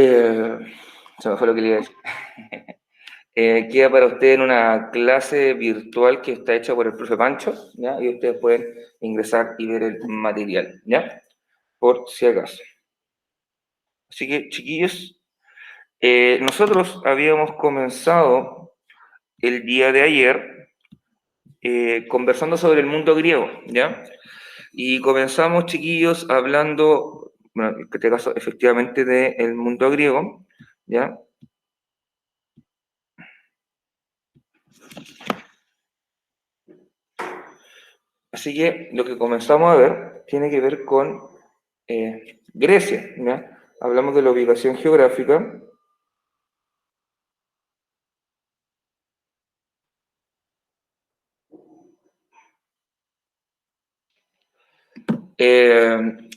Eh, Se me fue lo que le iba a decir. Queda para usted en una clase virtual que está hecha por el profe Pancho, ¿ya? Y ustedes pueden ingresar y ver el material, ¿ya? Por si acaso. Así que, chiquillos, nosotros habíamos comenzado el día de ayer conversando sobre el mundo griego, ¿ya? Y comenzamos, chiquillos, hablando, bueno, en este caso, efectivamente, del mundo griego, ¿ya? Así que lo que comenzamos a ver tiene que ver con Grecia, ¿ya? Hablamos de la ubicación geográfica.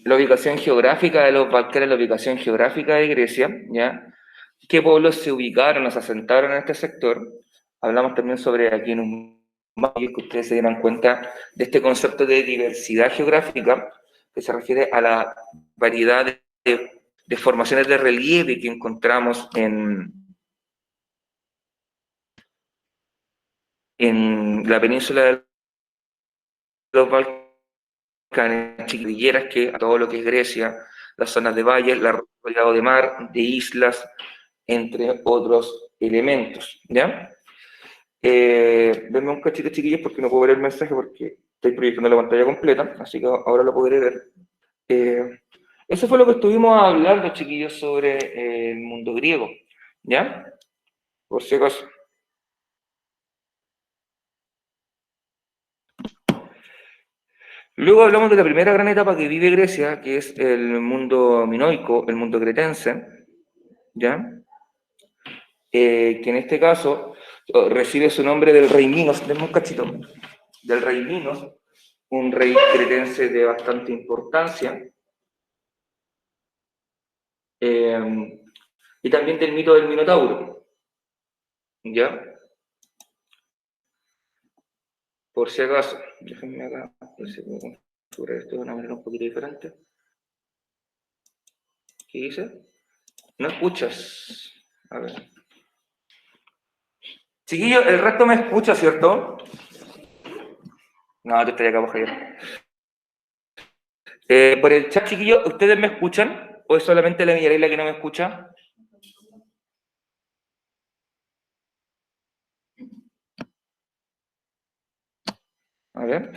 La ubicación geográfica de los Balcanes, la ubicación geográfica de Grecia, ¿ya? ¿Qué pueblos se ubicaron o se asentaron en este sector? Hablamos también sobre aquí en un mapa que ustedes se dieran cuenta de este concepto de diversidad geográfica, que se refiere a la variedad de formaciones de relieve que encontramos en la península de los Balcanes, chiquilleras, que a todo lo que es Grecia, las zonas de valles, la rodeado de mar, de islas, entre otros elementos, ¿ya? Denme un cachito, chiquillos, porque no puedo ver el mensaje porque estoy proyectando la pantalla completa, así que ahora lo podré ver. Eh, Eso fue lo que estuvimos hablando, chiquillos, sobre el mundo griego, ¿ya? Por si acaso. Luego hablamos de la primera gran etapa que vive Grecia, que es el mundo minoico, el mundo cretense, ¿ya? Que en este caso recibe su nombre del rey Minos, denme un cachito, del rey Minos, un rey cretense de bastante importancia, y también del mito del Minotauro, ¿ya? Por si acaso, déjenme acá, ver si puedo configurar esto de una manera un poquito diferente. ¿Qué dice? No escuchas. A ver. Chiquillo, el resto me escucha, ¿cierto? No, te estaría acá, Javier. Por el chat, chiquillo, ¿ustedes me escuchan? ¿O es solamente la Villarela que no me escucha? A ver.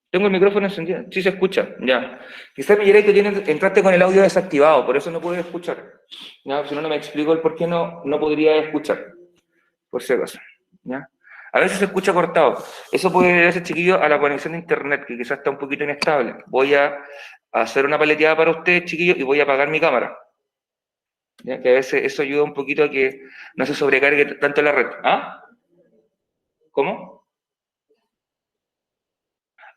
Tengo el micrófono encendido. Sí se escucha, ya. Quizás Villarela entraste con el audio desactivado, por eso no pude escuchar. ¿Ya? Si no, no me explico el por qué no podría escuchar. Por si acaso, ¿ya? A veces se escucha cortado. Eso puede deberse, chiquillo, a la conexión de internet, que quizás está un poquito inestable. Voy a hacer una paleteada para ustedes, chiquillos, y voy a apagar mi cámara. ¿Ya? Que a veces eso ayuda un poquito a que no se sobrecargue tanto la red. ¿Ah? ¿Cómo?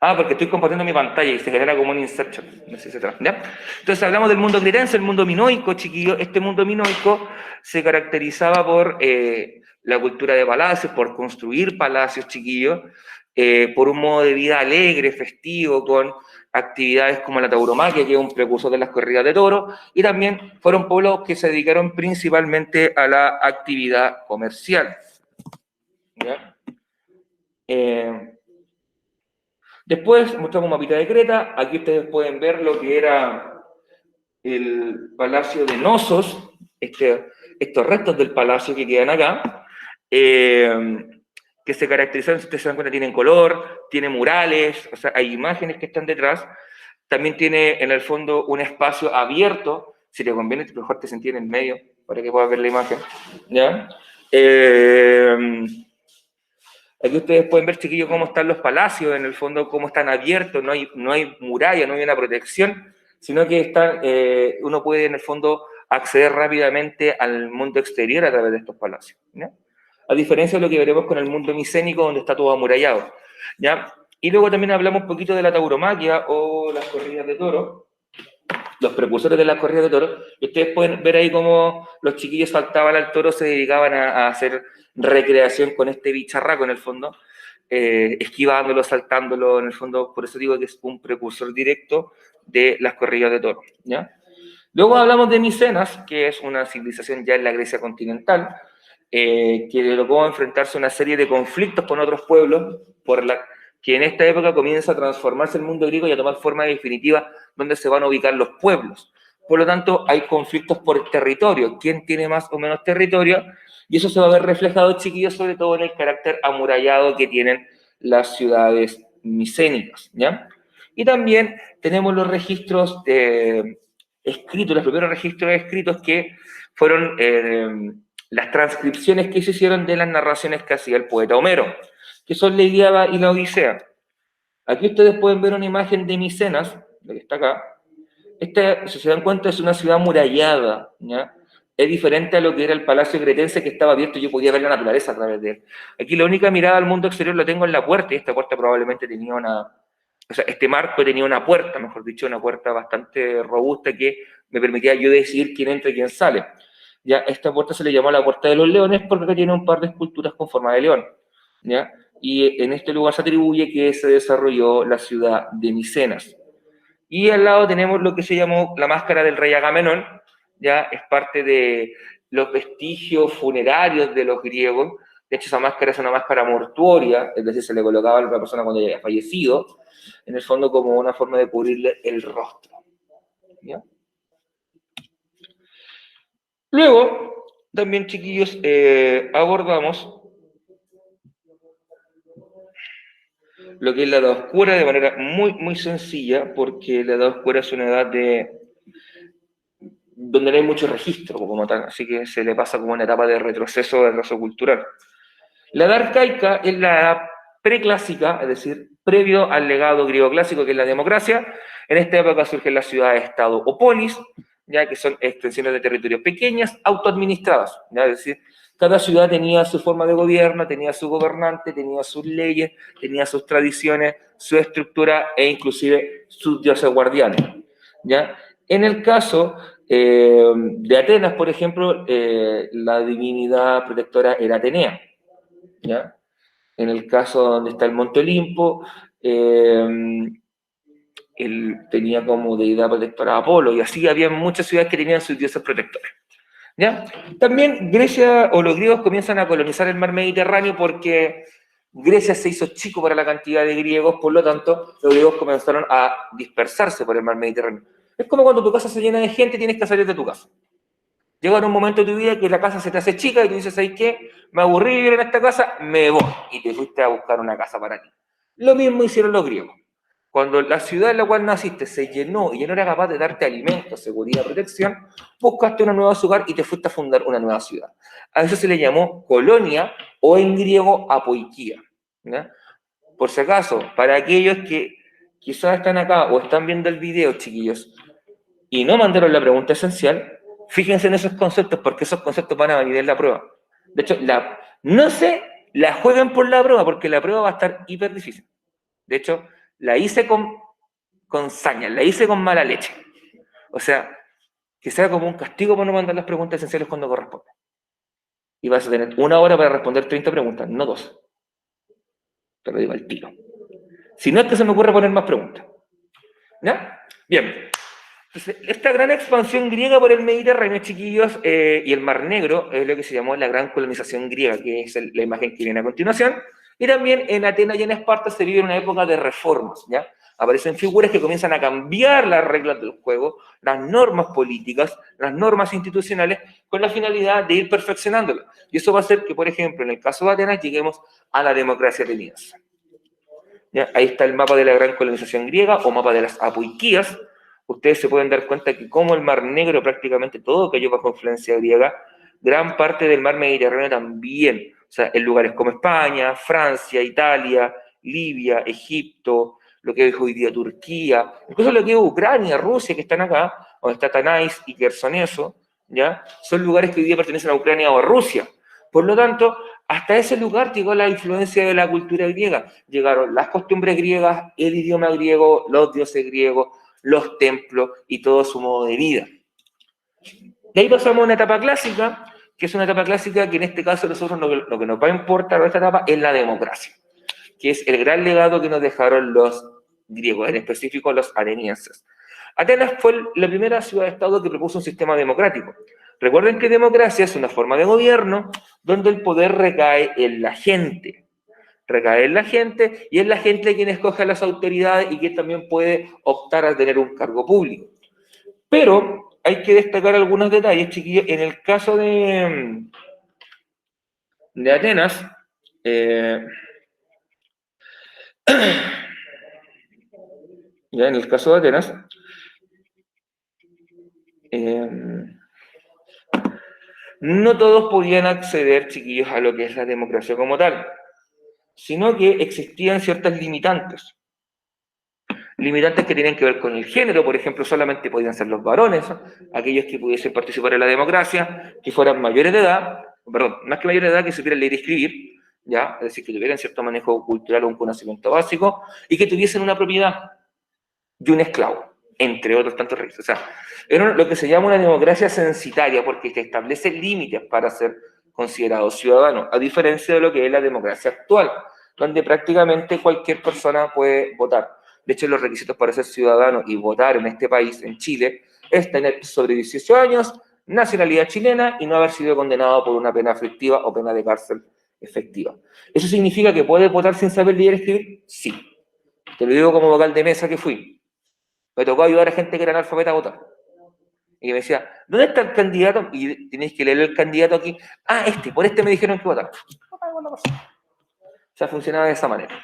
Ah, porque estoy compartiendo mi pantalla y se genera como un inception. No sé si se trata, ¿ya? Entonces hablamos del mundo cretense, el mundo minoico, chiquillo. Este mundo minoico se caracterizaba por la cultura de palacios, por construir palacios, chiquillos, por un modo de vida alegre, festivo, con actividades como la tauromaquia, que es un precursor de las corridas de toros, y también fueron pueblos que se dedicaron principalmente a la actividad comercial. ¿Ya? Después mostramos un mapita de Creta. Aquí ustedes pueden ver lo que era el palacio de Nosos, estos restos del palacio que quedan acá, que se caracterizan, si ustedes se dan cuenta, tienen color, tiene murales, o sea, hay imágenes que están detrás. También tiene en el fondo un espacio abierto, si te conviene, mejor te sentí en el medio para que puedas ver la imagen. ¿Ya? Aquí ustedes pueden ver, chiquillos, cómo están los palacios, en el fondo, cómo están abiertos, no hay muralla, no hay una protección, sino que uno puede, en el fondo, acceder rápidamente al mundo exterior a través de estos palacios, ¿ya? A diferencia de lo que veremos con el mundo micénico, donde está todo amurallado, ¿ya? Y luego también hablamos un poquito de la tauromaquia o las corridas de toros, los precursores de las corridas de toros, y ustedes pueden ver ahí cómo los chiquillos saltaban al toro, se dedicaban a hacer recreación con este bicharraco en el fondo, esquivándolo, saltándolo, en el fondo, por eso digo que es un precursor directo de las corridas de toros, ¿ya? Luego hablamos de Micenas, que es una civilización ya en la Grecia continental, que le tocó enfrentarse a una serie de conflictos con otros pueblos, que en esta época comienza a transformarse el mundo griego y a tomar forma definitiva donde se van a ubicar los pueblos. Por lo tanto, hay conflictos por territorio, quién tiene más o menos territorio, y eso se va a ver reflejado, chiquillos, sobre todo en el carácter amurallado que tienen las ciudades micénicas, ¿ya? Y también tenemos los registros escritos, los primeros registros escritos que fueron las transcripciones que se hicieron de las narraciones que hacía el poeta Homero, que son la Ilíada y la Odisea. Aquí ustedes pueden ver una imagen de Micenas, la que está acá. Esta, si se dan cuenta, es una ciudad amurallada, ¿ya? Es diferente a lo que era el Palacio Cretense, que estaba abierto y yo podía ver la naturaleza a través de él. Aquí la única mirada al mundo exterior la tengo en la puerta, y esta puerta probablemente tenía o sea, este marco tenía una puerta, mejor dicho, una puerta bastante robusta que me permitía yo decidir quién entra y quién sale. Ya, esta puerta se le llamó la Puerta de los Leones porque acá tiene un par de esculturas con forma de león, ¿ya? Y en este lugar se atribuye que se desarrolló la ciudad de Micenas. Y al lado tenemos lo que se llamó la máscara del rey Agamenón, ya es parte de los vestigios funerarios de los griegos. De hecho, esa máscara es una máscara mortuoria, es decir, se le colocaba a la persona cuando ya había fallecido, en el fondo como una forma de cubrirle el rostro, ¿ya? Luego, también, chiquillos, abordamos lo que es la Edad Oscura de manera muy, muy sencilla, porque la Edad Oscura es una edad donde no hay mucho registro como tal, así que se le pasa como una etapa de retroceso cultural. La edad arcaica es la edad preclásica, es decir, previo al legado griego clásico, que es la democracia. En esta época surgen las ciudades-estado o polis, ya que son extensiones de territorio pequeñas, autoadministradas, ¿ya? Es decir, cada ciudad tenía su forma de gobierno, tenía su gobernante, tenía sus leyes, tenía sus tradiciones, su estructura e inclusive sus dioses guardianes, ¿ya? En el caso de Atenas, por ejemplo, la divinidad protectora era Atenea, ¿ya? En el caso donde está el Monte Olimpo, él tenía como deidad protectora a Apolo, y así había muchas ciudades que tenían sus dioses protectores, ¿ya? También Grecia o los griegos comienzan a colonizar el mar Mediterráneo porque Grecia se hizo chico para la cantidad de griegos, por lo tanto, los griegos comenzaron a dispersarse por el mar Mediterráneo. Es como cuando tu casa se llena de gente y tienes que salir de tu casa. Llega en un momento de tu vida que la casa se te hace chica y tú dices, ¿sabes qué? Me aburrí de vivir en esta casa, me voy. Y te fuiste a buscar una casa para ti. Lo mismo hicieron los griegos. Cuando la ciudad en la cual naciste se llenó y ya no era capaz de darte alimentos, seguridad, protección, buscaste una nueva ciudad y te fuiste a fundar una nueva ciudad. A eso se le llamó colonia o en griego apoikia, ¿ya? Por si acaso, para aquellos que quizás están acá o están viendo el video, chiquillos, y no mandaron la pregunta esencial, fíjense en esos conceptos porque esos conceptos van a venir en la prueba. De hecho, no sé, la jueguen por la prueba porque la prueba va a estar hiper difícil. De hecho, la hice con saña, la hice con mala leche. O sea, que sea como un castigo por no mandar las preguntas esenciales cuando corresponde. Y vas a tener 1 hora para responder 30 preguntas, no 2. Te lo digo al tiro. Si no es que se me ocurre poner más preguntas. ¿Ya? Bien. Entonces, esta gran expansión griega por el Mediterráneo, chiquillos, y el Mar Negro, es lo que se llamó la gran colonización griega, que es la imagen que viene a continuación. Y también en Atenas y en Esparta se vive una época de reformas, ¿ya? Aparecen figuras que comienzan a cambiar las reglas del juego, las normas políticas, las normas institucionales, con la finalidad de ir perfeccionándolas. Y eso va a hacer que, por ejemplo, en el caso de Atenas, lleguemos a la democracia ateniense. ¿Ya? Ahí está el mapa de la gran colonización griega, o mapa de las apoiquías. Ustedes se pueden dar cuenta que como el Mar Negro prácticamente todo cayó bajo influencia griega, gran parte del mar Mediterráneo también, o sea, en lugares como España, Francia, Italia, Libia, Egipto, lo que es hoy día Turquía, incluso lo que es Ucrania, Rusia, que están acá, donde está Tanais y Quersoneso, ¿ya? Son lugares que hoy día pertenecen a Ucrania o a Rusia. Por lo tanto, hasta ese lugar llegó la influencia de la cultura griega. Llegaron las costumbres griegas, el idioma griego, los dioses griegos, los templos y todo su modo de vida. De ahí pasamos a una etapa clásica, que es una etapa clásica que en este caso nosotros lo que nos va a importar de esta etapa es la democracia, que es el gran legado que nos dejaron los griegos, en específico los atenienses. Atenas fue la primera ciudad-estado que propuso un sistema democrático. Recuerden que democracia es una forma de gobierno donde el poder recae en la gente. Recae en la gente y es la gente quien escoge a las autoridades y que también puede optar a tener un cargo público. Pero hay que destacar algunos detalles, chiquillos. En el caso de Atenas, ya en el caso de Atenas, no todos podían acceder, chiquillos, a lo que es la democracia como tal, sino que existían ciertas limitantes. Limitantes que tienen que ver con el género, por ejemplo, solamente podían ser los varones, aquellos que pudiesen participar en la democracia, que fueran mayores de edad, perdón, más que mayores de edad, que supieran leer y escribir, ¿ya? Es decir, que tuvieran cierto manejo cultural o un conocimiento básico, y que tuviesen una propiedad de un esclavo, entre otros tantos requisitos. O sea, era lo que se llama una democracia censitaria, porque te establece límites para ser considerado ciudadano, a diferencia de lo que es la democracia actual, donde prácticamente cualquier persona puede votar. De hecho, los requisitos para ser ciudadano y votar en este país, en Chile, es tener sobre 18 años, nacionalidad chilena y no haber sido condenado por una pena efectiva o pena de cárcel efectiva. ¿Eso significa que puedes votar sin saber leer y escribir? Sí. Te lo digo como vocal de mesa que fui. Me tocó ayudar a gente que era analfabeta a votar. Y me decía, ¿dónde está el candidato? Y tenéis que leer el candidato aquí. Ah, por este me dijeron que votar. O sea, funcionaba de esa manera.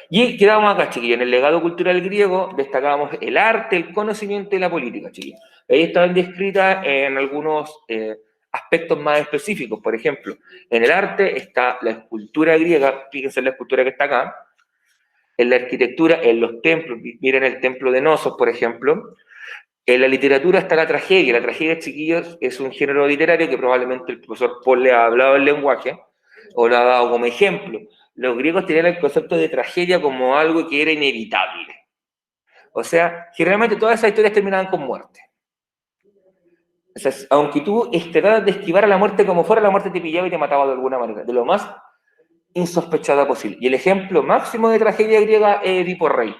Y quedábamos acá, chiquillos. En el legado cultural griego destacábamos el arte, el conocimiento y la política, chiquillos. Ahí estaban descritas en algunos aspectos más específicos. Por ejemplo, en el arte está la escultura griega, fíjense en la escultura que está acá. En la arquitectura, en los templos, miren el templo de Nosos, por ejemplo. En la literatura está la tragedia. La tragedia, chiquillos, es un género literario que probablemente el profesor Paul le ha hablado el lenguaje o lo ha dado como ejemplo. Los griegos tenían el concepto de tragedia como algo que era inevitable. O sea, generalmente todas esas historias terminaban con muerte. O sea, aunque tú trataras de esquivar a la muerte como fuera, la muerte te pillaba y te mataba de alguna manera, de lo más insospechada posible. Y el ejemplo máximo de tragedia griega es Edipo Rey.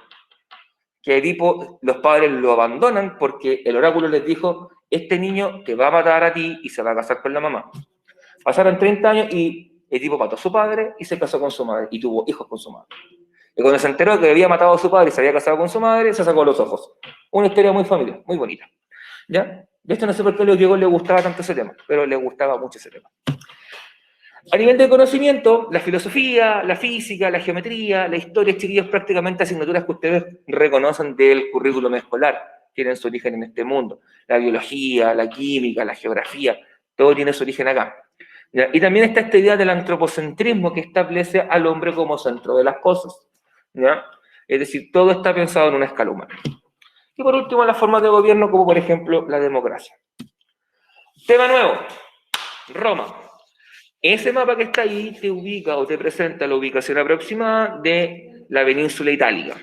Que Edipo, los padres lo abandonan porque el oráculo les dijo, este niño te va a matar a ti y se va a casar con la mamá. Pasaron 30 años y Edipo mató a su padre y se casó con su madre y tuvo hijos con su madre. Y cuando se enteró que había matado a su padre y se había casado con su madre, se sacó los ojos. Una historia muy familiar, muy bonita. ¿Ya? De esto no sé por qué a los griegos les gustaba tanto ese tema, pero les gustaba mucho ese tema. A nivel de conocimiento, la filosofía, la física, la geometría, la historia, chiquillos, prácticamente asignaturas que ustedes reconocen del currículum escolar, tienen su origen en este mundo. La biología, la química, la geografía, todo tiene su origen acá. ¿Ya? Y también está esta idea del antropocentrismo que establece al hombre como centro de las cosas. ¿Ya? Es decir, todo está pensado en una escala humana. Y por último, las formas de gobierno, como por ejemplo la democracia. Tema nuevo, Roma. Ese mapa que está ahí te ubica o te presenta la ubicación aproximada de la península itálica.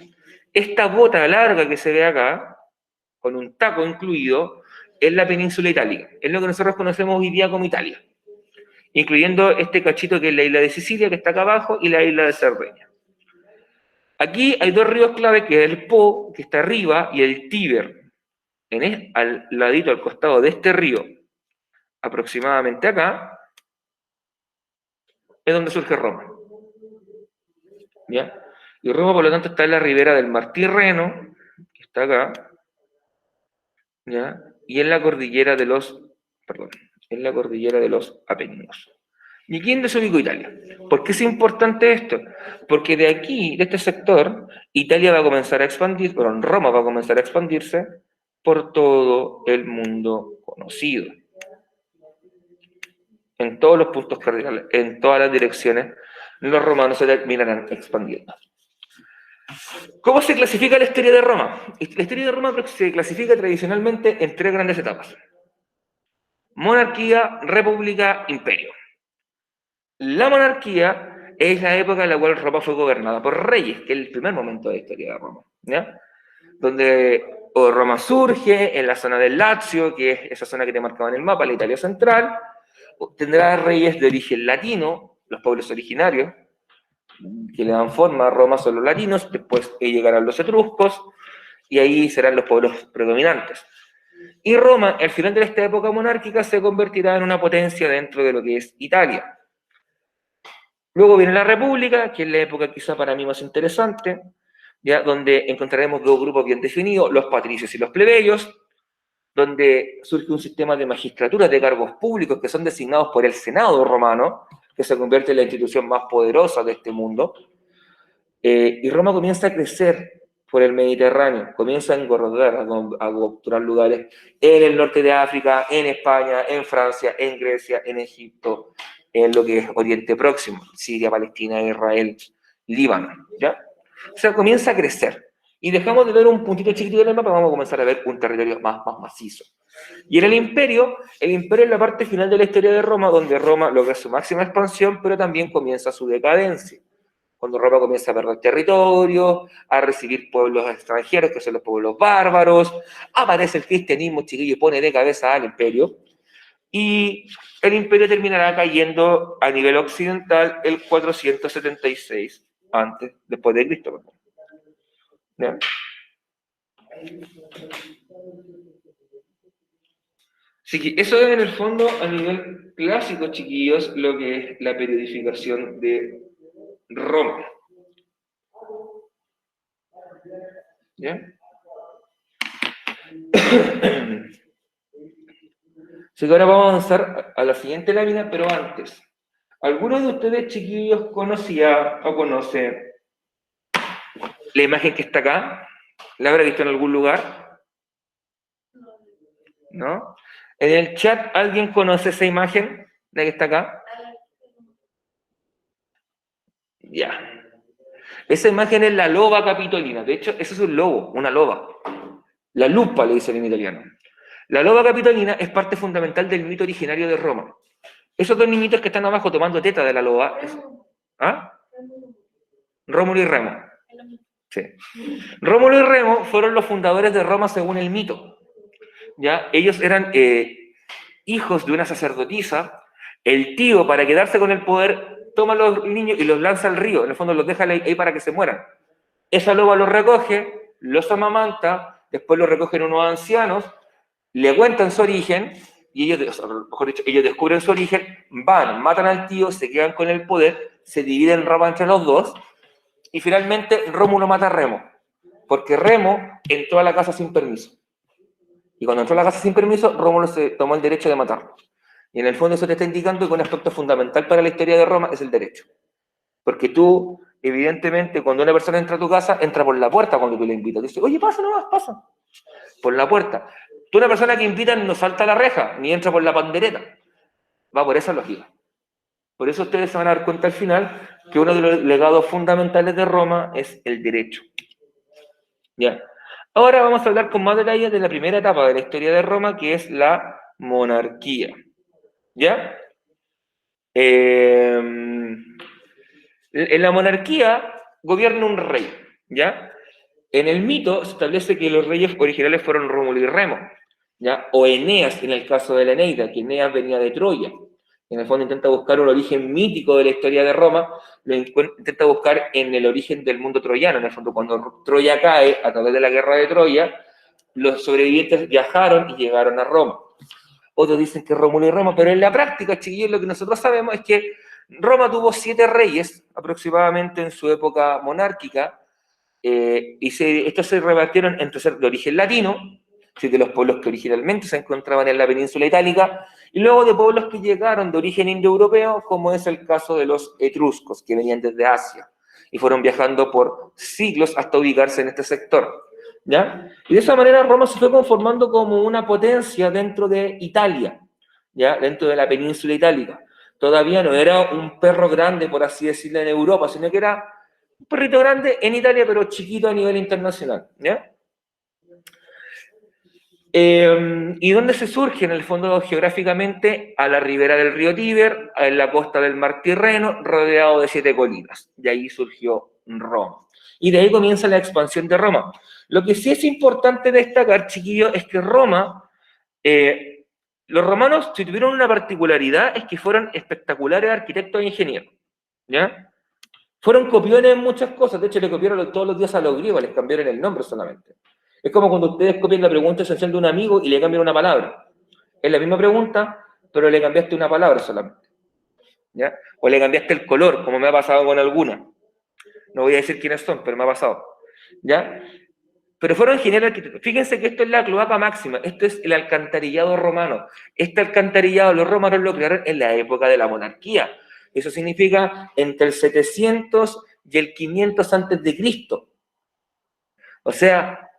Esta bota larga que se ve acá, con un taco incluido, es la península itálica. Es lo que nosotros conocemos hoy día como Italia, incluyendo este cachito que es la isla de Sicilia, que está acá abajo, y la isla de Cerdeña. Aquí hay dos ríos clave, que es el Po, que está arriba, y el Tíber. Al ladito, al costado de este río, aproximadamente acá, es donde surge Roma. ¿Ya? Y Roma, por lo tanto, está en la ribera del mar Tirreno, que está acá, ¿ya? Y en la cordillera de los, Apeninos. ¿Y aquí dónde se ubicó Italia? ¿Por qué es importante esto? Porque de aquí, de este sector, Italia va a comenzar a expandir, Roma va a comenzar a expandirse por todo el mundo conocido. En todos los puntos cardinales, en todas las direcciones, los romanos se terminarán expandiendo. ¿Cómo se clasifica la historia de Roma? La historia de Roma se clasifica tradicionalmente en tres grandes etapas: monarquía, república, imperio. La monarquía es la época en la cual Roma fue gobernada por reyes, que es el primer momento de la historia de Roma, ¿ya? Donde Roma surge en la zona del Lazio, que es esa zona que te marcaba en el mapa, la Italia central. Tendrá reyes de origen latino, los pueblos originarios, que le dan forma a Roma son los latinos, después llegarán los etruscos, y ahí serán los pueblos predominantes. Y Roma, al final de esta época monárquica, se convertirá en una potencia dentro de lo que es Italia. Luego viene la República, que es la época quizá para mí más interesante, ¿ya? Donde encontraremos dos grupos bien definidos, los patricios y los plebeyos, donde surge un sistema de magistraturas de cargos públicos que son designados por el Senado romano, que se convierte en la institución más poderosa de este mundo, y Roma comienza a crecer por el Mediterráneo, comienza a engordar, a capturar lugares en el norte de África, en España, en Francia, en Grecia, en Egipto, en lo que es Oriente Próximo, Siria, Palestina, Israel, Líbano, ¿ya? O sea, comienza a crecer. Y dejamos de ver un puntito chiquitito del mapa, vamos a comenzar a ver un territorio más macizo. Y en el imperio es la parte final de la historia de Roma, donde Roma logra su máxima expansión, pero también comienza su decadencia. Cuando Roma comienza a perder territorio, a recibir pueblos extranjeros, que son los pueblos bárbaros, aparece el cristianismo, chiquillo, y pone de cabeza al imperio, y el imperio terminará cayendo a nivel occidental el 476 después de Cristo. ¿Ya? Así que eso es en el fondo a nivel clásico, chiquillos, lo que es la periodificación de Roma. ¿Ya? Así que ahora vamos a avanzar a la siguiente lámina, pero antes. ¿Alguno de ustedes, chiquillos, conocía o conoce la imagen que está acá? ¿La habrá visto en algún lugar? ¿No? ¿En el chat alguien conoce esa imagen, la que está acá? Ya. Esa imagen es la loba capitolina. De hecho, eso es un lobo, una loba. La lupa, le dicen en italiano. La loba capitolina es parte fundamental del mito originario de Roma. Esos dos niñitos que están abajo tomando teta de la loba. ¿Ah? Rómulo y Remo. Sí. Rómulo y Remo fueron los fundadores de Roma según el mito. ¿Ya? Ellos eran hijos de una sacerdotisa. El tío, para quedarse con el poder, toma a los niños y los lanza al río. En el fondo los deja ahí para que se mueran. Esa loba los recoge, los amamanta, después los recogen unos ancianos, le cuentan su origen, y ellos, mejor dicho, ellos descubren su origen, van, matan al tío, se quedan con el poder, se dividen Roma entre los dos, y finalmente Rómulo mata a Remo, porque Remo entró a la casa sin permiso. Y cuando entró a la casa sin permiso, Rómulo se tomó el derecho de matarlo. Y en el fondo eso te está indicando que un aspecto fundamental para la historia de Roma es el derecho. Porque tú, evidentemente, cuando una persona entra a tu casa, entra por la puerta cuando tú le invitas. Dice, oye, pasa nomás, pasa. Por la puerta. Tú, una persona que invitan, no salta a la reja, ni entra por la pandereta. Va por esa lógica. Por eso ustedes se van a dar cuenta al final que uno de los legados fundamentales de Roma es el derecho. ¿Ya? Ahora vamos a hablar con más detalle de la primera etapa de la historia de Roma, que es la monarquía. ¿Ya? En la monarquía gobierna un rey, ¿ya? En el mito se establece que los reyes originales fueron Rómulo y Remo, ¿ya? O Eneas, en el caso de la Eneida, que Eneas venía de Troya. En el fondo intenta buscar un origen mítico de la historia de Roma, lo intenta buscar en el origen del mundo troyano. En el fondo, cuando Troya cae a través de la guerra de Troya, los sobrevivientes viajaron y llegaron a Roma. Otros dicen que Rómulo y Remo, pero en la práctica, chiquillos, lo que nosotros sabemos es que Roma tuvo 7 reyes aproximadamente en su época monárquica, y estos se repartieron entre ser de origen latino, de los pueblos que originalmente se encontraban en la península itálica, y luego de pueblos que llegaron de origen indoeuropeo, como es el caso de los etruscos, que venían desde Asia, y fueron viajando por siglos hasta ubicarse en este sector. ¿Ya? Y de esa manera Roma se fue conformando como una potencia dentro de Italia, ¿ya? Dentro de la península itálica. Todavía no era un perro grande, por así decirlo, en Europa, sino que era un perrito grande en Italia, pero chiquito a nivel internacional. ¿Ya? ¿Y dónde se surge? En el fondo, geográficamente, a la ribera del río Tíber, en la costa del mar Tirreno, rodeado de 7 colinas. Y ahí surgió Roma. Y de ahí comienza la expansión de Roma. Lo que sí es importante destacar, chiquillos, es que Roma, los romanos, si tuvieron una particularidad, es que fueron espectaculares arquitectos e ingenieros. ¿Ya? Fueron copiones en muchas cosas. De hecho, le copiaron todos los días a los griegos, les cambiaron el nombre solamente. Es como cuando ustedes copian la pregunta esencial de un amigo y le cambian una palabra. Es la misma pregunta, pero le cambiaste una palabra solamente. ¿Ya? O le cambiaste el color, como me ha pasado con alguna. No voy a decir quiénes son, pero me ha pasado. ¿Ya? Pero fueron ingenieros arquitectos. Fíjense que esto es la cloaca máxima, esto es el alcantarillado romano. Este alcantarillado los romanos lo crearon en la época de la monarquía. Eso significa entre el 700 y el 500 antes de Cristo. O sea,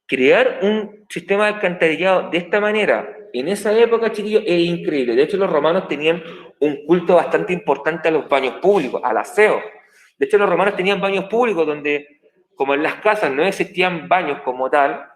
crear un sistema de alcantarillado de esta manera, en esa época, chiquillos, es increíble. De hecho, los romanos tenían un culto bastante importante a los baños públicos, al aseo. De hecho, los romanos tenían baños públicos donde, como en las casas no existían baños como tal,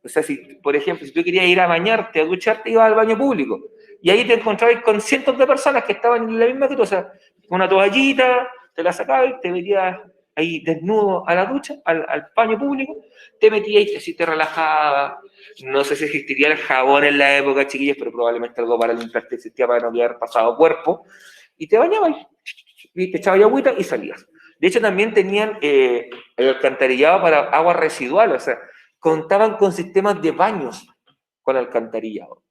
o sea, si, por ejemplo, si tú querías ir a bañarte, a ducharte, ibas al baño público. Y ahí te encontrabas con cientos de personas que estaban en la misma que tú, o sea, con una toallita, te la sacabas, te metías ahí desnudo a la ducha, al baño público, te metías y así te relajabas. No sé si existiría el jabón en la época, chiquillos, pero probablemente algo para limpiarte existía para no quedar pasado cuerpo. Y te bañabas y te echabas agüita y salías. De hecho, también tenían el alcantarillado para agua residual, o sea, contaban con sistemas de baños con alcantarillado.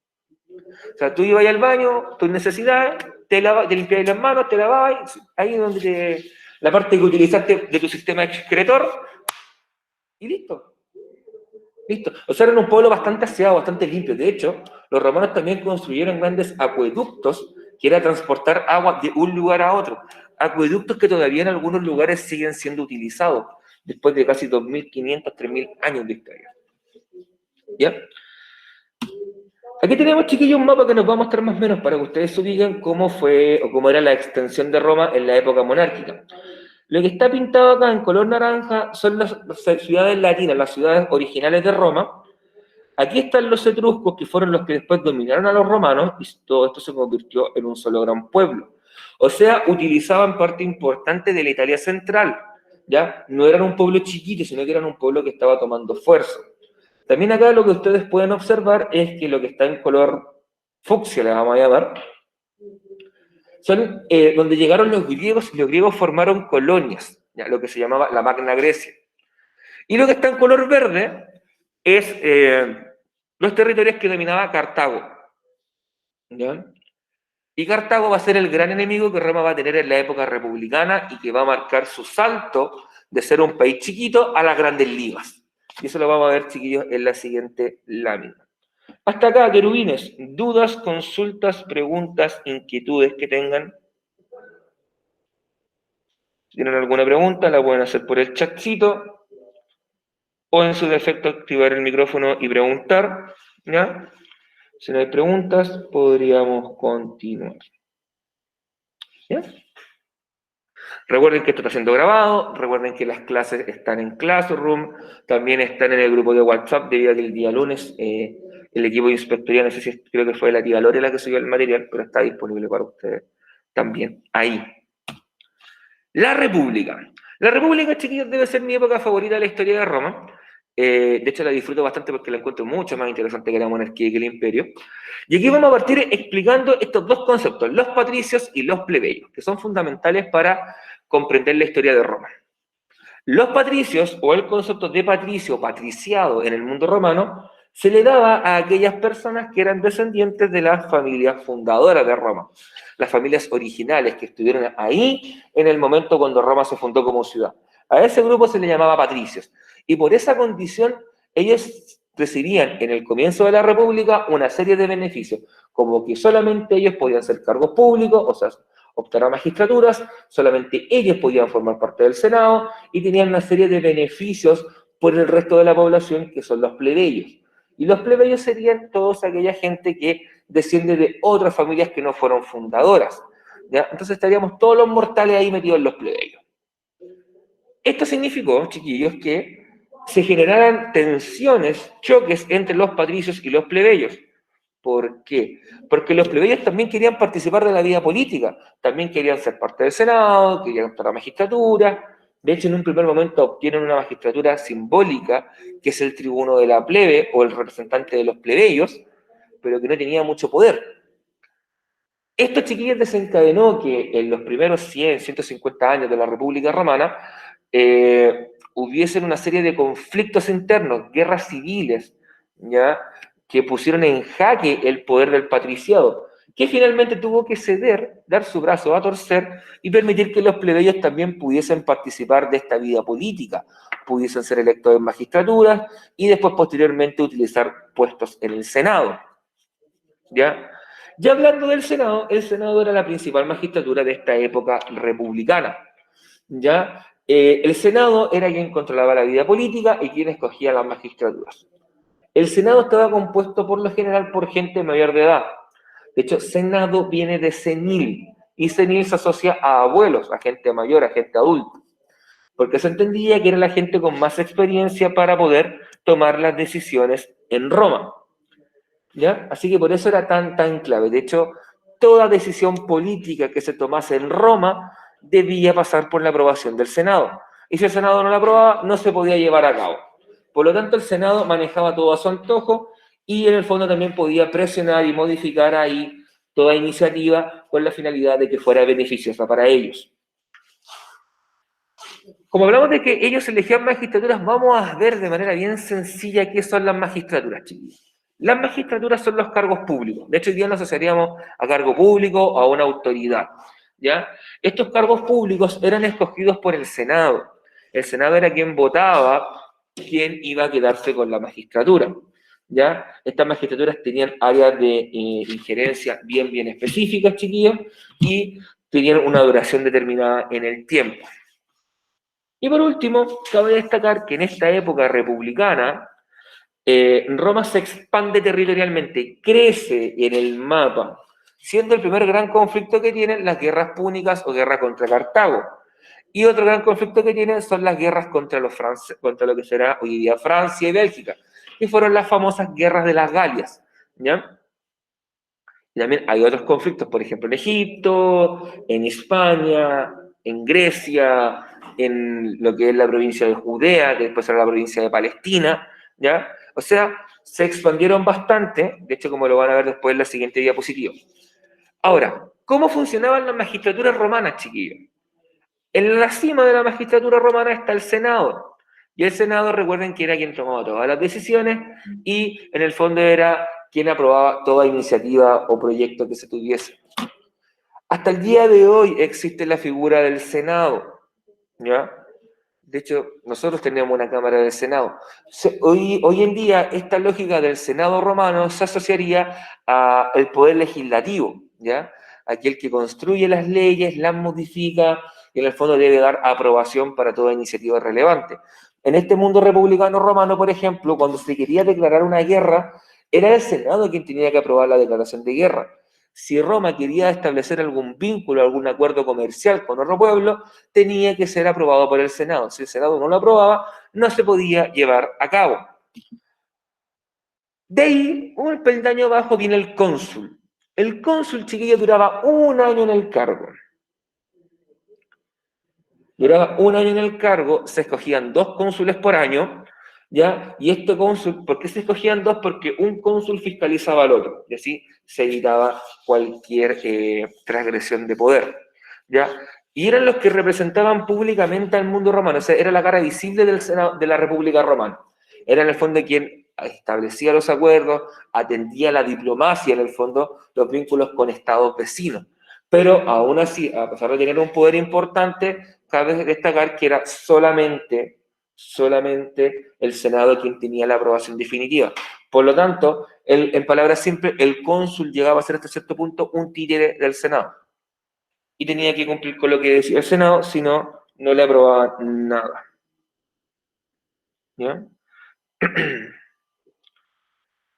O sea, tú ibas al baño, tus necesidades, te limpiabas las manos, te lavabas, ahí es donde la parte que utilizaste de tu sistema excretor, y listo. Listo. O sea, eran un pueblo bastante aseado, bastante limpio. De hecho, los romanos también construyeron grandes acueductos, que era transportar agua de un lugar a otro. Acueductos que todavía en algunos lugares siguen siendo utilizados, después de casi 2.500, 3.000 años de historia. ¿Ya? Aquí tenemos, chiquillos, un mapa que nos va a mostrar más o menos para que ustedes se ubiquen cómo fue o cómo era la extensión de Roma en la época monárquica. Lo que está pintado acá en color naranja son las ciudades latinas, las ciudades originales de Roma. Aquí están los etruscos, que fueron los que después dominaron a los romanos, y todo esto se convirtió en un solo gran pueblo. O sea, utilizaban parte importante de la Italia central, ¿ya? No eran un pueblo chiquito, sino que eran un pueblo que estaba tomando fuerza. También acá lo que ustedes pueden observar es que lo que está en color fucsia, le vamos a llamar, son donde llegaron los griegos, y los griegos formaron colonias, ¿ya? Lo que se llamaba la Magna Grecia. Y lo que está en color verde es los territorios que dominaba Cartago, ¿ya? Y Cartago va a ser el gran enemigo que Roma va a tener en la época republicana y que va a marcar su salto de ser un país chiquito a las grandes ligas. Y eso lo vamos a ver, chiquillos, en la siguiente lámina. Hasta acá, querubines, dudas, consultas, preguntas, inquietudes que tengan. Si tienen alguna pregunta, la pueden hacer por el chatcito o en su defecto activar el micrófono y preguntar, ¿ya? Si no hay preguntas, podríamos continuar. ¿Ya? Recuerden que esto está siendo grabado, recuerden que las clases están en Classroom, también están en el grupo de WhatsApp, debido a que el día lunes el equipo de inspectoría, no sé si creo que fue la tía Lore la que subió el material, pero está disponible para ustedes también ahí. La República. La República, chiquillos, debe ser mi época favorita de la historia de Roma. De hecho, la disfruto bastante porque la encuentro mucho más interesante que la monarquía y que el imperio. Y aquí vamos a partir explicando estos dos conceptos, los patricios y los plebeyos, que son fundamentales para comprender la historia de Roma. Los patricios, o el concepto de patricio, patriciado en el mundo romano, se le daba a aquellas personas que eran descendientes de las familias fundadoras de Roma, las familias originales que estuvieron ahí en el momento cuando Roma se fundó como ciudad. A ese grupo se le llamaba patricios. Y por esa condición, ellos recibían en el comienzo de la República una serie de beneficios, como que solamente ellos podían ser cargos públicos, o sea, optar a magistraturas, solamente ellos podían formar parte del Senado y tenían una serie de beneficios por el resto de la población que son los plebeyos. Y los plebeyos serían toda aquella gente que desciende de otras familias que no fueron fundadoras, ¿ya? Entonces estaríamos todos los mortales ahí metidos en los plebeyos. Esto significó, chiquillos, que se generaran tensiones, choques entre los patricios y los plebeyos. ¿Por qué? Porque los plebeyos también querían participar de la vida política, también querían ser parte del Senado, querían estar a la magistratura. De hecho, en un primer momento obtienen una magistratura simbólica, que es el tribuno de la plebe o el representante de los plebeyos, pero que no tenía mucho poder. Esto, chiquillos, desencadenó que en los primeros 100, 150 años de la República Romana hubiesen una serie de conflictos internos, guerras civiles, ¿ya?, que pusieron en jaque el poder del patriciado, que finalmente tuvo que ceder, dar su brazo a torcer y permitir que los plebeyos también pudiesen participar de esta vida política, pudiesen ser electos en magistraturas y después posteriormente utilizar puestos en el Senado. ¿Ya? Ya hablando del Senado, el Senado era la principal magistratura de esta época republicana. ¿Ya? El Senado era quien controlaba la vida política y quien escogía las magistraturas. El Senado estaba compuesto por lo general por gente mayor de edad. De hecho, Senado viene de senil, y senil se asocia a abuelos, a gente mayor, a gente adulta, porque se entendía que era la gente con más experiencia para poder tomar las decisiones en Roma. ¿Ya? Así que por eso era tan clave. De hecho, toda decisión política que se tomase en Roma debía pasar por la aprobación del Senado. Y si el Senado no la aprobaba, no se podía llevar a cabo. Por lo tanto, el Senado manejaba todo a su antojo y en el fondo también podía presionar y modificar ahí toda iniciativa con la finalidad de que fuera beneficiosa para ellos. Como hablamos de que ellos elegían magistraturas, vamos a ver de manera bien sencilla qué son las magistraturas, chiquillos. Las magistraturas son los cargos públicos. De hecho, hoy día nos asociaríamos a cargo público o a una autoridad, ¿ya? Estos cargos públicos eran escogidos por el Senado. El Senado era quien votaba quién iba a quedarse con la magistratura, ¿ya? Estas magistraturas tenían áreas de injerencia bien específicas, chiquillos, y tenían una duración determinada en el tiempo. Y por último, cabe destacar que en esta época republicana, Roma se expande territorialmente, crece en el mapa, siendo el primer gran conflicto que tienen las guerras púnicas o guerra contra Cartago. Y otro gran conflicto que tienen son las guerras contra contra lo que será hoy día Francia y Bélgica, que fueron las famosas guerras de las Galias, ¿ya? Y también hay otros conflictos, por ejemplo, en Egipto, en España, en Grecia, en lo que es la provincia de Judea, que después era la provincia de Palestina, ¿ya? O sea, se expandieron bastante, de hecho, como lo van a ver después en la siguiente diapositiva. Ahora, ¿cómo funcionaban las magistraturas romanas, chiquillos? En la cima de la magistratura romana está el Senado. Y el Senado, recuerden que era quien tomaba todas las decisiones y en el fondo era quien aprobaba toda iniciativa o proyecto que se tuviese. Hasta el día de hoy existe la figura del Senado, ¿ya? De hecho, nosotros tenemos una Cámara del Senado. Hoy en día, esta lógica del Senado romano se asociaría al poder legislativo, ¿ya? Aquel que construye las leyes, las modifica y en el fondo debe dar aprobación para toda iniciativa relevante. En este mundo republicano romano, por ejemplo, cuando se quería declarar una guerra, era el Senado quien tenía que aprobar la declaración de guerra. Si Roma quería establecer algún vínculo, algún acuerdo comercial con otro pueblo, tenía que ser aprobado por el Senado. Si el Senado no lo aprobaba, no se podía llevar a cabo. De ahí, un peldaño abajo, viene el cónsul. El cónsul, chiquillo, duraba un año en el cargo. Duraba un año en el cargo, se escogían 2 cónsules por año, ¿ya? Y este cónsul, ¿por qué se escogían 2? Porque un cónsul fiscalizaba al otro, y así se evitaba cualquier transgresión de poder, ¿ya? Y eran los que representaban públicamente al mundo romano, o sea, era la cara visible del Senado, de la República Romana. Era en el fondo quien establecía los acuerdos, atendía la diplomacia, en el fondo, los vínculos con estados vecinos. Pero aún así, a pesar de tener un poder importante, cabe destacar que era solamente el Senado quien tenía la aprobación definitiva. Por lo tanto, en palabras simples, el cónsul llegaba a ser hasta cierto punto un títere del Senado. Y tenía que cumplir con lo que decía el Senado, si no, no le aprobaban nada. ¿Ya?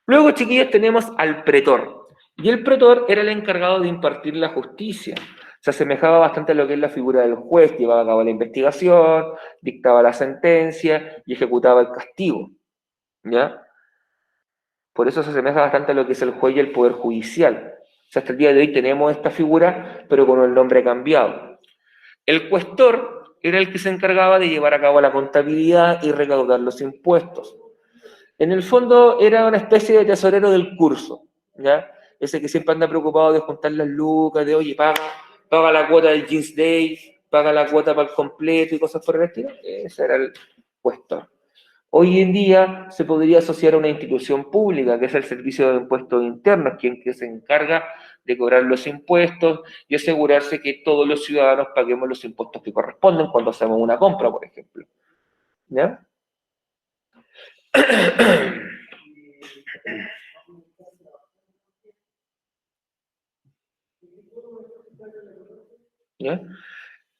Luego, chiquillos, tenemos al pretor. Y el pretor era el encargado de impartir la justicia. Se asemejaba bastante a lo que es la figura del juez, llevaba a cabo la investigación, dictaba la sentencia y ejecutaba el castigo. ¿Ya? Por eso se asemeja bastante a lo que es el juez y el poder judicial. O sea, hasta el día de hoy tenemos esta figura, pero con el nombre cambiado. El cuestor era el que se encargaba de llevar a cabo la contabilidad y recaudar los impuestos. En el fondo era una especie de tesorero del curso, ¿ya? Ese que siempre anda preocupado de juntar las lucas, de oye, paga la cuota del Jeans Day, paga la cuota para el completo y cosas por el estilo. Ese era impuestos. Hoy en día se podría asociar a una institución pública, que es el Servicio de Impuestos Internos, quien que se encarga de cobrar los impuestos y asegurarse que todos los ciudadanos paguemos los impuestos que corresponden cuando hacemos una compra, por ejemplo. ¿Ya? ¿Ya?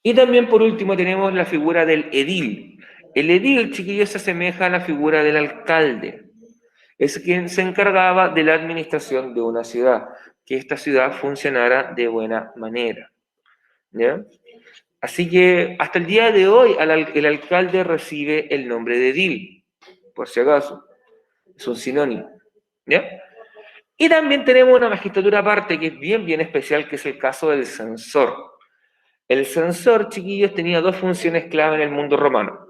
Y también, por último, tenemos la figura del edil. El edil, chiquillos, se asemeja a la figura del alcalde. Es quien se encargaba de la administración de una ciudad, que esta ciudad funcionara de buena manera. ¿Ya? Así que hasta el día de hoy el alcalde recibe el nombre de edil, por si acaso. Es un sinónimo. ¿Ya? Y también tenemos una magistratura aparte que es bien especial, que es el caso del censor. El censor, chiquillos, tenía dos funciones clave en el mundo romano.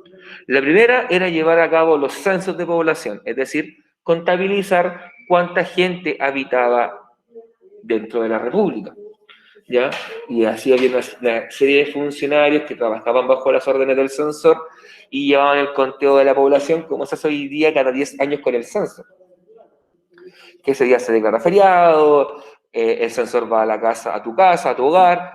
La primera era llevar a cabo los censos de población, es decir, contabilizar cuánta gente habitaba dentro de la república. ¿Ya? Y así había una serie de funcionarios que trabajaban bajo las órdenes del censor y llevaban el conteo de la población, como se hace hoy día cada 10 años con el censo. Que ese día se declara feriado, el censor va a la casa, a tu casa, a tu hogar,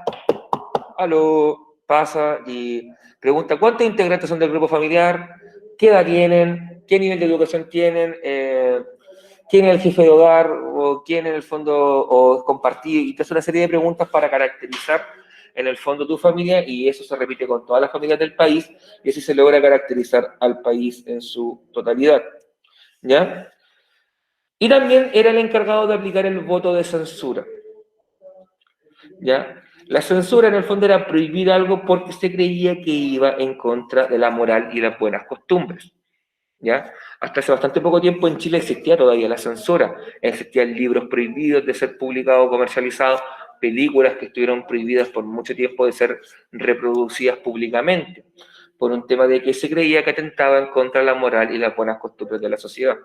aló, pasa y pregunta cuántos integrantes son del grupo familiar, qué edad tienen, qué nivel de educación tienen, quién es el jefe de hogar, o quién en el fondo, o compartir, y te hace una serie de preguntas para caracterizar en el fondo tu familia, y eso se repite con todas las familias del país, y así se logra caracterizar al país en su totalidad. ¿Ya? Y también era el encargado de aplicar el voto de censura. ¿Ya? La censura en el fondo era prohibir algo porque se creía que iba en contra de la moral y las buenas costumbres. ¿Ya? Hasta hace bastante poco tiempo en Chile existía todavía la censura. Existían libros prohibidos de ser publicados o comercializados, películas que estuvieron prohibidas por mucho tiempo de ser reproducidas públicamente, por un tema de que se creía que atentaban contra la moral y las buenas costumbres de la sociedad.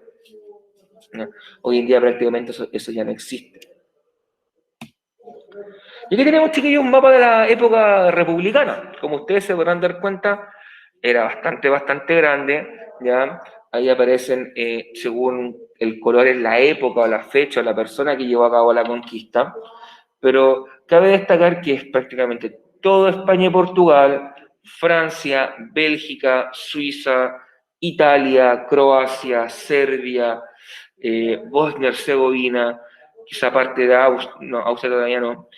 ¿Ya? Hoy en día prácticamente eso ya no existe. Y aquí tenemos, chiquillos, un mapa de la época republicana. Como ustedes se podrán dar cuenta, era bastante grande, ¿ya? Ahí aparecen, según el color, en la época o la fecha o la persona que llevó a cabo la conquista. Pero cabe destacar que es prácticamente todo España y Portugal, Francia, Bélgica, Suiza, Italia, Croacia, Serbia, Bosnia-Herzegovina, quizá parte de Austria todavía no,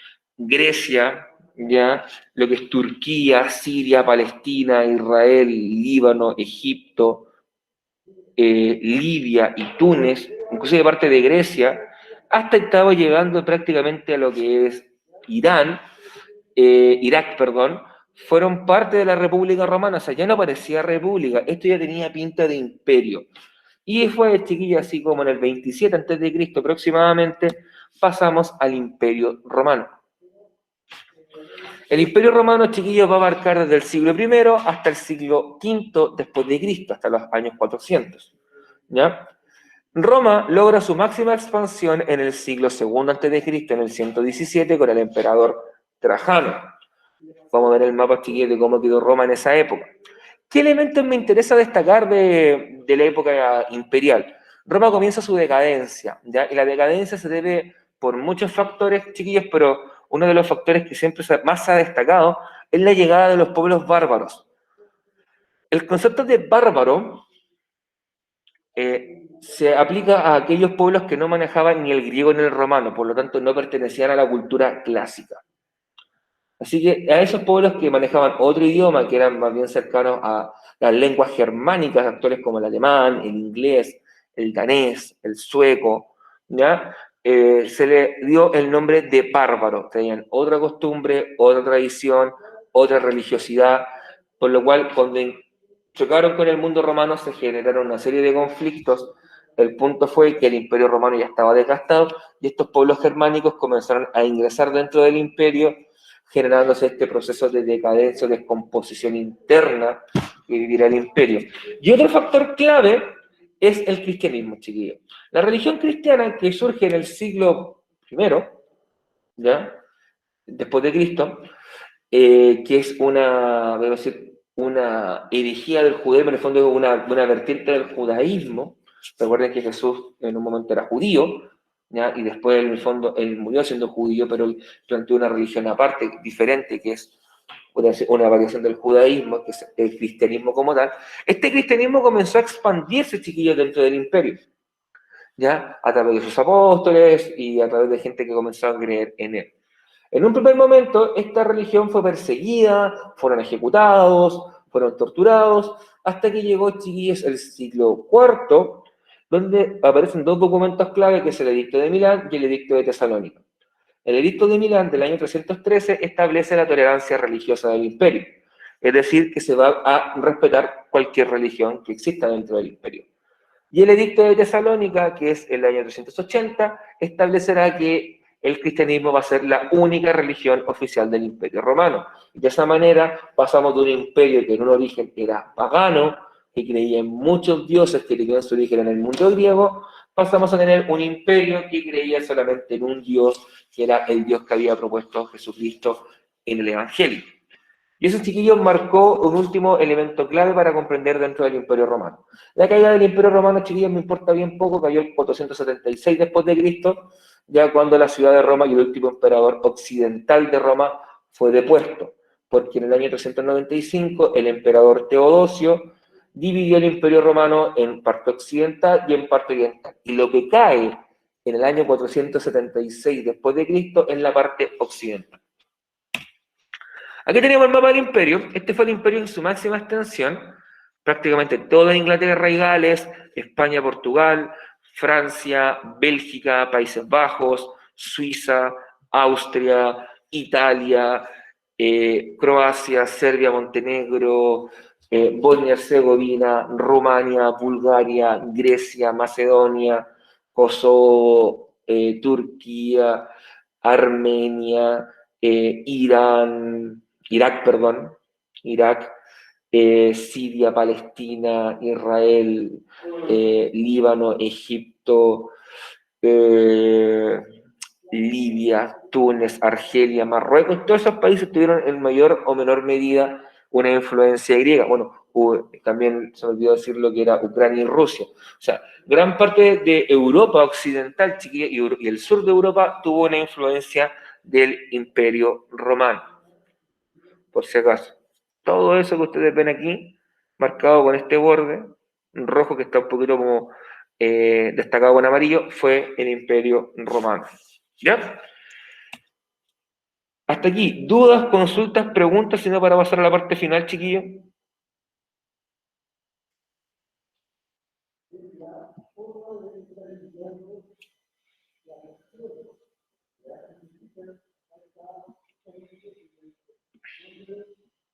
Grecia, ¿ya? Lo que es Turquía, Siria, Palestina, Israel, Líbano, Egipto, Libia y Túnez, inclusive parte de Grecia, hasta estaba llegando prácticamente a lo que es Irak, perdón, fueron parte de la República Romana, o sea, ya no parecía república, esto ya tenía pinta de imperio. Y fue, chiquillos, así como en el 27 a.C. aproximadamente, pasamos al Imperio Romano. El Imperio Romano, chiquillos, va a abarcar desde el siglo I hasta el siglo V después de Cristo, hasta los años 400. ¿Ya? Roma logra su máxima expansión en el siglo II a.C., en el 117, con el emperador Trajano. Vamos a ver el mapa, chiquillos, de cómo quedó Roma en esa época. ¿Qué elementos me interesa destacar de la época imperial? Roma comienza su decadencia, ¿ya? Y la decadencia se debe por muchos factores, chiquillos, pero uno de los factores que siempre más se ha destacado es la llegada de los pueblos bárbaros. El concepto de bárbaro se aplica a aquellos pueblos que no manejaban ni el griego ni el romano, por lo tanto no pertenecían a la cultura clásica. Así que a esos pueblos que manejaban otro idioma, que eran más bien cercanos a las lenguas germánicas actuales como el alemán, el inglés, el danés, el sueco, ¿ya? Se le dio el nombre de bárbaro. Tenían otra costumbre, otra tradición, otra religiosidad, por lo cual cuando chocaron con el mundo romano se generaron una serie de conflictos. El punto fue que el imperio romano ya estaba desgastado y estos pueblos germánicos comenzaron a ingresar dentro del imperio, generándose este proceso de decadencia o descomposición interna que vivirá el imperio. Y otro factor clave es el cristianismo, chiquillos. La religión cristiana que surge en el siglo I, ¿ya? Después de Cristo, que es una, debo decir, una herejía del judaísmo, en el fondo es una vertiente del judaísmo. Recuerden que Jesús en un momento era judío, ¿ya? Y después en el fondo él murió siendo judío, pero él planteó una religión aparte, diferente, que es una variación del judaísmo, que es el cristianismo como tal. Este cristianismo comenzó a expandirse, chiquillos, dentro del imperio, ¿ya? A través de sus apóstoles y a través de gente que comenzó a creer en él. En un primer momento, esta religión fue perseguida, fueron ejecutados, fueron torturados, hasta que llegó, chiquillos, el siglo IV, donde aparecen dos documentos clave, que es el Edicto de Milán y el Edicto de Tesalónica. El Edicto de Milán del año 313 establece la tolerancia religiosa del imperio, es decir, que se va a respetar cualquier religión que exista dentro del imperio. Y el Edicto de Tesalónica, que es el año 380, establecerá que el cristianismo va a ser la única religión oficial del Imperio Romano. Y de esa manera pasamos de un imperio que en un origen era pagano, que creía en muchos dioses que tenían su origen en el mundo griego, pasamos a tener un imperio que creía solamente en un dios, que era el dios que había propuesto Jesucristo en el Evangelio. Y ese chiquillo marcó un último elemento clave para comprender dentro del Imperio Romano. La caída del Imperio Romano, chiquillos, me importa bien poco, cayó en 476 después de Cristo, ya cuando la ciudad de Roma y el último emperador occidental de Roma fue depuesto, porque en el año 395 el emperador Teodosio dividió el Imperio Romano en parte occidental y en parte oriental. Y lo que cae en el año 476 después de Cristo es la parte occidental. Aquí tenemos el mapa del imperio. Este fue el imperio en su máxima extensión. Prácticamente toda Inglaterra y Gales, España, Portugal, Francia, Bélgica, Países Bajos, Suiza, Austria, Italia, Croacia, Serbia, Montenegro, Bosnia-Herzegovina, Rumania, Bulgaria, Grecia, Macedonia, Kosovo, Turquía, Armenia, Irak, Siria, Palestina, Israel, Líbano, Egipto, Libia, Túnez, Argelia, Marruecos. Todos esos países tuvieron en mayor o menor medida una influencia griega. Bueno, también se me olvidó decir lo que era Ucrania y Rusia. O sea, gran parte de Europa occidental, chiquilla, y el sur de Europa tuvo una influencia del Imperio Romano, por si acaso. Todo eso que ustedes ven aquí, marcado con este borde rojo que está un poquito como destacado con amarillo, fue el Imperio Romano. ¿Ya? Hasta aquí, dudas, consultas, preguntas, sino para pasar a la parte final, chiquillos.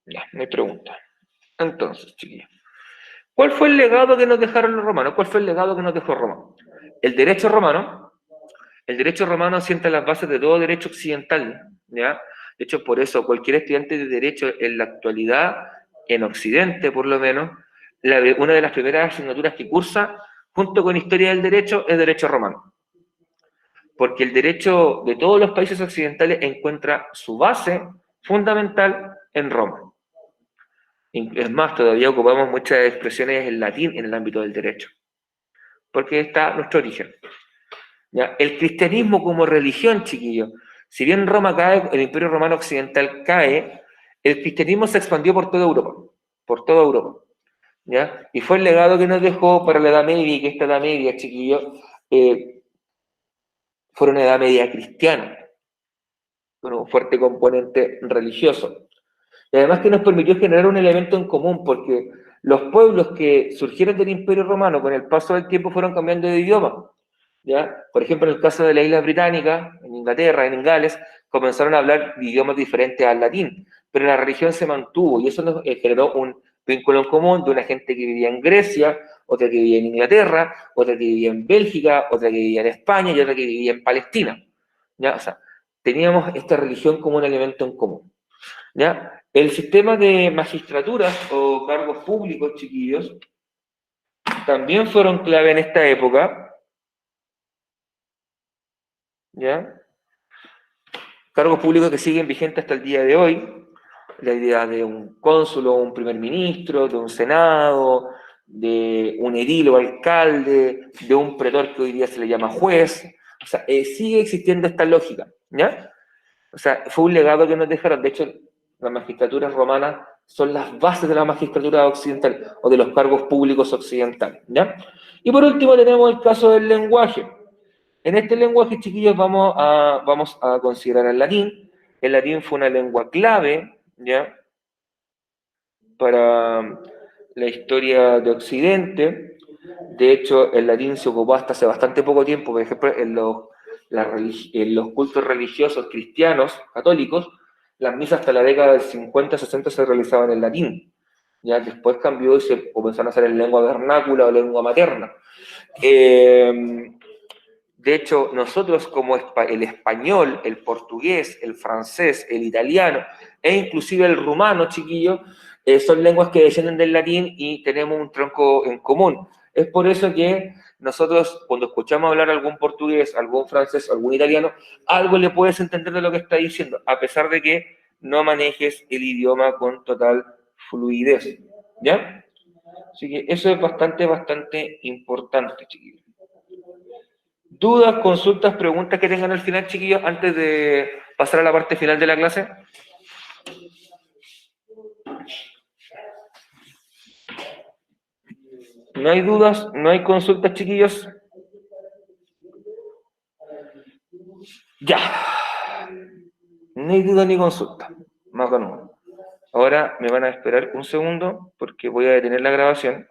Ya, no hay pregunta. Entonces, chiquillos, ¿cuál fue el legado que nos dejaron los romanos? ¿Cuál fue el legado que nos dejó Roma? El derecho romano. El derecho romano sienta las bases de todo derecho occidental, ¿ya? De hecho, por eso cualquier estudiante de derecho en la actualidad, en Occidente por lo menos, una de las primeras asignaturas que cursa, junto con historia del derecho, es derecho romano. Porque el derecho de todos los países occidentales encuentra su base fundamental en Roma. Es más, todavía ocupamos muchas expresiones en latín en el ámbito del derecho, porque está nuestro origen. ¿Ya? El cristianismo como religión, chiquillos, si bien Roma cae, el Imperio Romano Occidental cae, el cristianismo se expandió por toda Europa, ¿ya? Y fue el legado que nos dejó para la Edad Media, y que esta Edad Media, chiquillos, fue una Edad Media cristiana, con un fuerte componente religioso. Y además que nos permitió generar un elemento en común, porque los pueblos que surgieron del Imperio Romano con el paso del tiempo fueron cambiando de idioma. ¿Ya? Por ejemplo, en el caso de la isla británica, en Inglaterra, en Gales, comenzaron a hablar idiomas diferentes al latín, pero la religión se mantuvo y eso nos generó un vínculo en común de una gente que vivía en Grecia, otra que vivía en Inglaterra, otra que vivía en Bélgica, otra que vivía en España y otra que vivía en Palestina. ¿Ya? O sea, teníamos esta religión como un elemento en común. ¿Ya? El sistema de magistraturas o cargos públicos, chiquillos, también fueron clave en esta época, ¿ya? Cargos públicos que siguen vigentes hasta el día de hoy. la idea de un cónsul o un primer ministro, de un senado, de un edil o alcalde, de un pretor que hoy día se le llama juez. O sea, sigue existiendo esta lógica, ¿ya? O sea, fue un legado que nos dejaron. De hecho, las magistraturas romanas son las bases de la magistratura occidental o de los cargos públicos occidentales, ¿ya? Y por último tenemos el caso del lenguaje. En este lenguaje, chiquillos, vamos a considerar el latín. El latín fue una lengua clave, ¿ya? Para la historia de Occidente. De hecho, el latín se ocupó hasta hace bastante poco tiempo, por ejemplo, en los cultos religiosos cristianos, católicos, las misas hasta la década del 50-60 se realizaban en latín. Ya después cambió y se comenzaron a hacer en lengua vernácula o lengua materna. De hecho, nosotros como el español, el portugués, el francés, el italiano e inclusive el rumano, chiquillo, son lenguas que descienden del latín y tenemos un tronco en común. Es por eso que nosotros, cuando escuchamos hablar algún portugués, algún francés, algún italiano, algo le puedes entender de lo que está diciendo, a pesar de que no manejes el idioma con total fluidez. ¿Ya? Así que eso es bastante importante, chiquillos. ¿Dudas, consultas, preguntas que tengan al final, chiquillos, antes de pasar a la parte final de la clase? ¿No hay dudas? ¿No hay consultas, chiquillos? Ya. No hay duda ni consulta. Más con uno. Ahora me van a esperar un segundo porque voy a detener la grabación.